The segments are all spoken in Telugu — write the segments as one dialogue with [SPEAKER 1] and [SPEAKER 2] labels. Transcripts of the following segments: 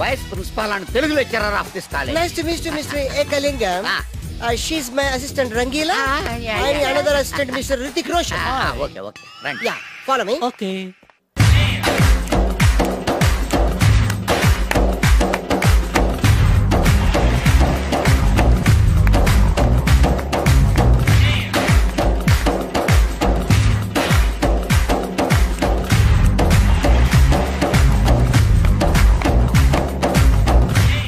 [SPEAKER 1] వైస్ ప్రిన్సిపాల్ అని Telugu lecturer of this college.
[SPEAKER 2] Nice to meet you mister Ekalingam. She is my assistant Rangila. And another assistant Mr. Hrithik Roshan.
[SPEAKER 1] Okay. Right.
[SPEAKER 2] Yeah, follow me.
[SPEAKER 3] Okay.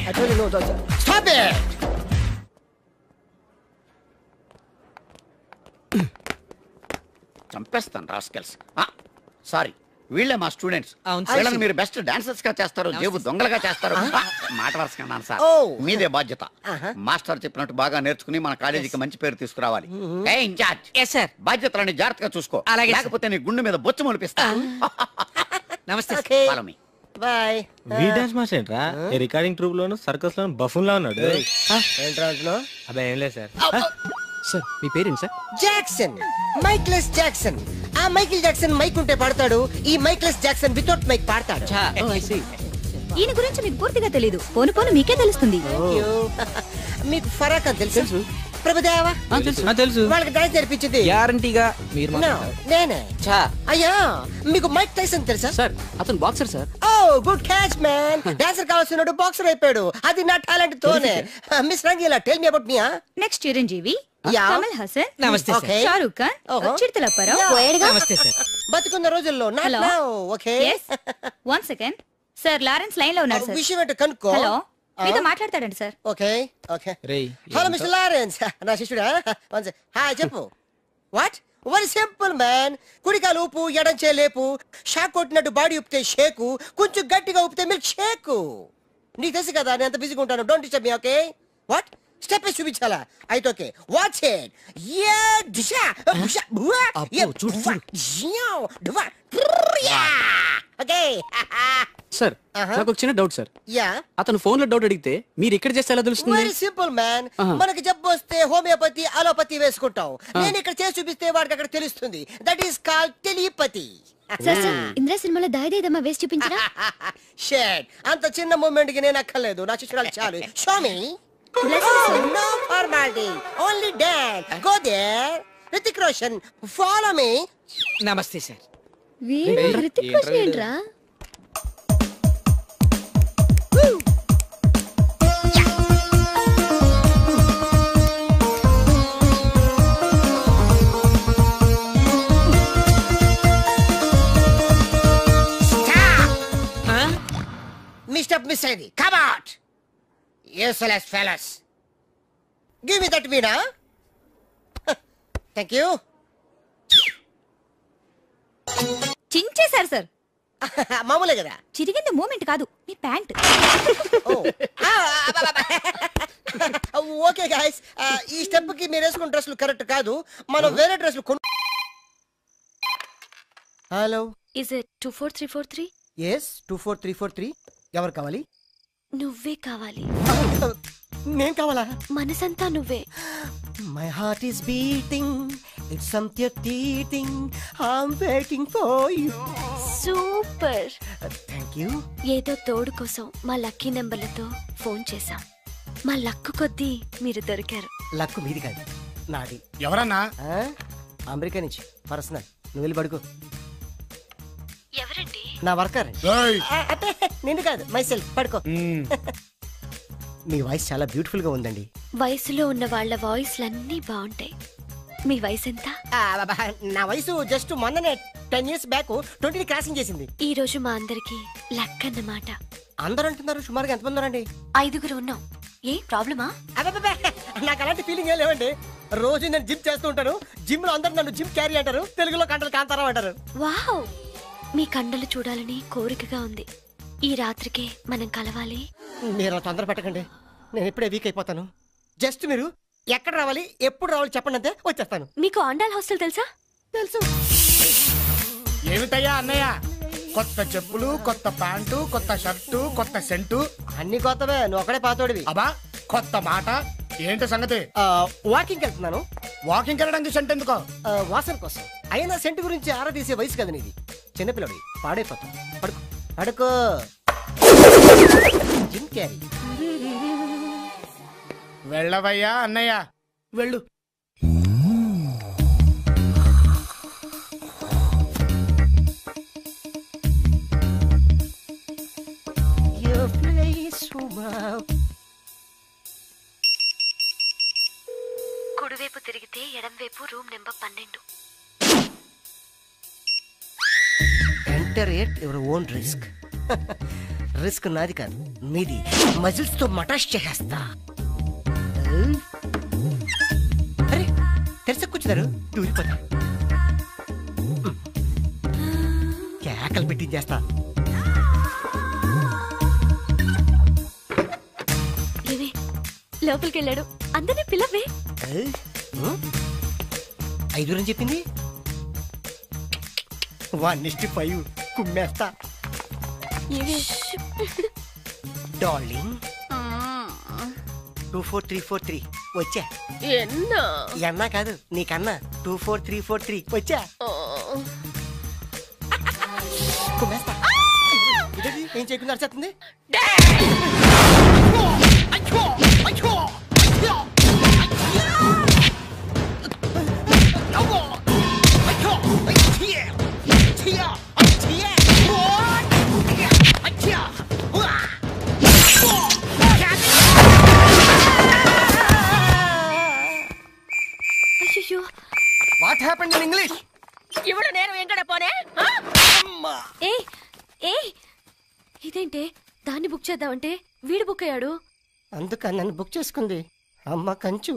[SPEAKER 2] I told you no, don't. Stop it!
[SPEAKER 1] చంపేస్తాను రాస్కెల్స్. సారీ, వీళ్ళే మా స్టూడెంట్స్. వీళ్ళని మీరు బెస్ట్ డాన్సర్స్ గా చేస్తారు, జేబు దొంగలుగా చేస్తారు. మాట వరుసగా సార్, మీదే బాధ్యత. మాస్టర్ చెప్పినట్టు బాగా నేర్చుకుని మన కాలేజీకి మంచి పేరు తీసుకురావాలి. ఇన్ఛార్జ్ బాధ్యతలని జాగ్రత్తగా చూసుకో, లేకపోతే నీ గుండె మీద బొచ్చు మొలిపిస్తా.
[SPEAKER 2] నమస్తే. బాయ్.
[SPEAKER 3] వీ డాన్స్ మాస్టర్ ఏంట్రా? రికార్డింగ్ ట్రూప్ లోను సర్కస్ లోను బఫూన్ లా ఉన్నాడు.
[SPEAKER 2] ఏంట్రా అంటున్నావ్?
[SPEAKER 3] అబ్బే ఏం లేదు సార్.
[SPEAKER 4] సార్ మీ పేరేంటి సార్?
[SPEAKER 2] Jackson, mikeless Jackson. ఆ మైకిల్ జాక్సన్ మైక్ ఉంటే పాడతాడు, ఈ మైక్లెస్ జాక్సన్ వితౌట్ మైక్ పాడతాడు.
[SPEAKER 5] ఈయన గురించి మీకు పూర్తిగా తెలీదు, పోను పోను మీకే తెలుస్తుంది.
[SPEAKER 2] మీకు ఫరాక్ అని తెలుసు? ప్రభుదేవా
[SPEAKER 3] తెలుసు.
[SPEAKER 2] వాళ్ళకి డాన్స్ నేర్పించింది
[SPEAKER 4] గ్యారంటీగా మీరు
[SPEAKER 2] నేనే. అయ్యా, మీకు మైక్ టైసన్ తెలుసా?
[SPEAKER 4] సార్ అతను boxer sir.
[SPEAKER 2] Oh good catch man. Dancer కావాల్సినోడు బాక్సర్ అయిపోయాడు. అది నా టాలెంట్ తోనే. Miss Rangeela, tell me about me.
[SPEAKER 5] Next Chiranjeevi,
[SPEAKER 2] Yeah.
[SPEAKER 5] Kamal Haasan,
[SPEAKER 3] నమస్తే సార్.
[SPEAKER 5] షారూక్ ఖాన్, చిరుతలప్పారావు.
[SPEAKER 3] నమస్తే సార్.
[SPEAKER 2] బతుకున్న రోజుల్లో
[SPEAKER 5] Hello.
[SPEAKER 2] Okay.
[SPEAKER 5] One second sir, Lawrence line లో ఉన్నాడు సార్.
[SPEAKER 2] విషయం ఏంటో కనుక్కో.
[SPEAKER 5] హలో, మీతో మాట్లాడతాడండి సార్.
[SPEAKER 2] Okay okay.
[SPEAKER 4] రేయ్
[SPEAKER 2] హలో మిస్టర్ లారెన్స్, నా శిష్యుడా. హాయ్ చెప్పు. వాట్? Very simple man. కుడికాలు ఊపు, ఎడం లేపు. షాక్ కొట్టినట్టు బాడీ ఊపితే షేకు, కొంచెం గట్టిగా ఊపితే మిల్క్ షేకు. నీకు తెలుసు కదా నేను ఎంత బిజీగా ఉంటాను. Don't disturb me. Okay? What? Step వేసి చూపించాలా? అయితే ఓకే, వాచ్ ఇట్. యా దిశా బుషా బువా యా చూడు డువా యా. ఓకే
[SPEAKER 4] సార్, నాకు ఒక చిన్న డౌట్ సార్.
[SPEAKER 2] యా.
[SPEAKER 4] అతను ఫోన్ లో డౌట్ అడిగితే మీరు ఇక్కడ చేస్తే ఎలా తెలుస్తుంది?
[SPEAKER 2] Very simple man. మనకి జబ్బు వస్తే హోమియోపతి, అలోపతి వేసుకుంటాం. నేను ఇక్కడ చేసి చూపిస్తే వాడికి అక్కడ తెలుస్తుంది. That is called telepathy.
[SPEAKER 5] Sir Indra సినిమాలో దాయిదేదమ్మా వేసి చూపించరా?
[SPEAKER 2] షేట్, అంత చిన్న మూమెంట్ కి నేను అక్కర్లేదు, నా శిష్యురాలు చాలు. Show me. No formality, only dance. Go there. Hrithik Roshan, follow me.
[SPEAKER 3] నమస్తే సార్.
[SPEAKER 5] రితిక్ రోషన్ ఏంట్రా?
[SPEAKER 2] Mr. Misadi, come out. Useless fellas. Give me that Veena. Thank you.
[SPEAKER 5] చించేశారు సార్.
[SPEAKER 2] మామూలే కదా.
[SPEAKER 5] చిరిగింది మూమెంట్ కాదు, మీ ప్యాంట్.
[SPEAKER 2] ఓకే గైస్, ఈ స్టెప్ కి మీరు వేసుకున్న డ్రెస్లు కరెక్ట్ కాదు. మనం వేరే డ్రెస్లు హలో,
[SPEAKER 5] ఇస్ ఇట్ 24343?
[SPEAKER 2] yes 24343. ఎవరు కావాలి?
[SPEAKER 5] నువ్వే కావాలి.
[SPEAKER 2] నేను కావాలా?
[SPEAKER 5] మనసంతా నువ్వే.
[SPEAKER 2] My heart is beating, it's something teething, I'm waiting for you.
[SPEAKER 5] Super.
[SPEAKER 2] Thank you.
[SPEAKER 5] ఏదో తోడు కోసం మా లక్కీ నెంబర్లతో ఫోన్ చేశాం. మా లక్కు కొద్దీ మీరు దొరికారు.
[SPEAKER 2] లక్కు మీది కాదు, నాది.
[SPEAKER 4] ఎవరన్నా?
[SPEAKER 2] అమెరికా నుంచి పర్సనల్. నువ్వు వెళ్ళి పడుకో.
[SPEAKER 5] ఎవరండి?
[SPEAKER 2] నా వర్కర్. అంటే నిన్ను కాదు, మైసెల్ఫ్. పడుకో. మీ వాయిస్ చాలా బ్యూటిఫుల్ గా ఉందండి.
[SPEAKER 5] వయసులో ఉన్న వాళ్ళ వాయిస్లన్నీ బాగుంటాయి. మీ వయసు ఎంత?
[SPEAKER 2] నా వయసు జస్ట్ మొన్ననే 10 years బ్యాక్ 20 క్రాసింగ్ చేసింది.
[SPEAKER 5] ఈ రోజు మా అందరికి లక్ అన్నమాట.
[SPEAKER 2] అందరూ అంటున్నారు. సుమారుగా ఎంతమంది ఉన్నారండి?
[SPEAKER 5] 5 ఉన్నాం. ఏ ప్రాబ్లమా?
[SPEAKER 2] నాకు అలాంటి ఫీలింగ్ ఏం లేవండి. రోజు నేను జిమ్ చేస్తూ ఉంటాను. జిమ్ లో అందరూ నన్ను జిమ్ క్యారీ అంటారు, తెలుగులో కంటలు కాంతారా అంటారు.
[SPEAKER 5] వావ్, మీ కండలు చూడాలని కోరికగా ఉంది. ఈ రాత్రికే మనం కలవాలి.
[SPEAKER 2] మీరు తొందర పెట్టకండి, నేను ఇప్పుడే వీక్ అయిపోతాను. జస్ట్ మీరు ఎక్కడ రావాలి, ఎప్పుడు రావాలి చెప్పండి, అంతే వచ్చేస్తాను.
[SPEAKER 5] మీకు ఆండాల్ హాస్టల్ తెలుసా?
[SPEAKER 2] తెలుసు.
[SPEAKER 6] ఏమిటయ్యా అన్నయ్య, కొత్త చెప్పులు, కొత్త ప్యాంటు, కొత్త షర్టు, కొత్త సెంటు,
[SPEAKER 2] అన్ని కొత్తవే. నువ్వు ఒకడే పాతోడివి.
[SPEAKER 6] అబ్బా కొత్త మాట ఏంటి సంగతి?
[SPEAKER 2] వాకింగ్ వెళ్తున్నాను.
[SPEAKER 6] వాకింగ్ వెళ్ళడానికి సెంట్ ఎందుకో?
[SPEAKER 2] వాసన కోసం. అయినా సెంట్ గురించి ఆరా తీసే వయసు కదా నీది. చిన్నపిల్లడి పాడైపోతాం. పడుకో పడుకో. క్యారీ.
[SPEAKER 6] వెళ్ళవయ్యా అన్నయ్య వెళ్ళు.
[SPEAKER 5] కుడివైపు తిరిగితే ఎడంవైపు room number 12.
[SPEAKER 2] Enter at your own risk. Risk నాది కాదు మీది. మజిల్స్ తో మటాష్ చేసేస్తా. అరే తెరస కూర్చున్నారు దూరిపోతా. కేకలు పెట్టించేస్తా.
[SPEAKER 5] ఏమి లోపలికి వెళ్ళాడు, అందరినీ పిల్లవే.
[SPEAKER 2] 5 అని చెప్పింది. 1:5 కుమ్మేస్తా. డార్లింగ్ 24343 వచ్చా. ఎన్నా కాదు నీకన్నా 24343 వచ్చా. కుమ్మేస్తా. ఇదేంటి? ఏం చేయకుండా అరిచేస్తుంది.
[SPEAKER 5] అయ్యో,
[SPEAKER 2] వాట్ హ్యాపెండ్ ఇన్ ఇంగ్లీష్?
[SPEAKER 7] ఇప్పుడు నేను ఎంకడ పోనే?
[SPEAKER 5] ఏ ఏ ఇదేంటే దాన్ని బుక్ చేద్దామంటే వీడు బుక్ అయ్యాడు.
[SPEAKER 2] అందుకని నన్ను బుక్ చేసుకుంది అమ్మ కంచు.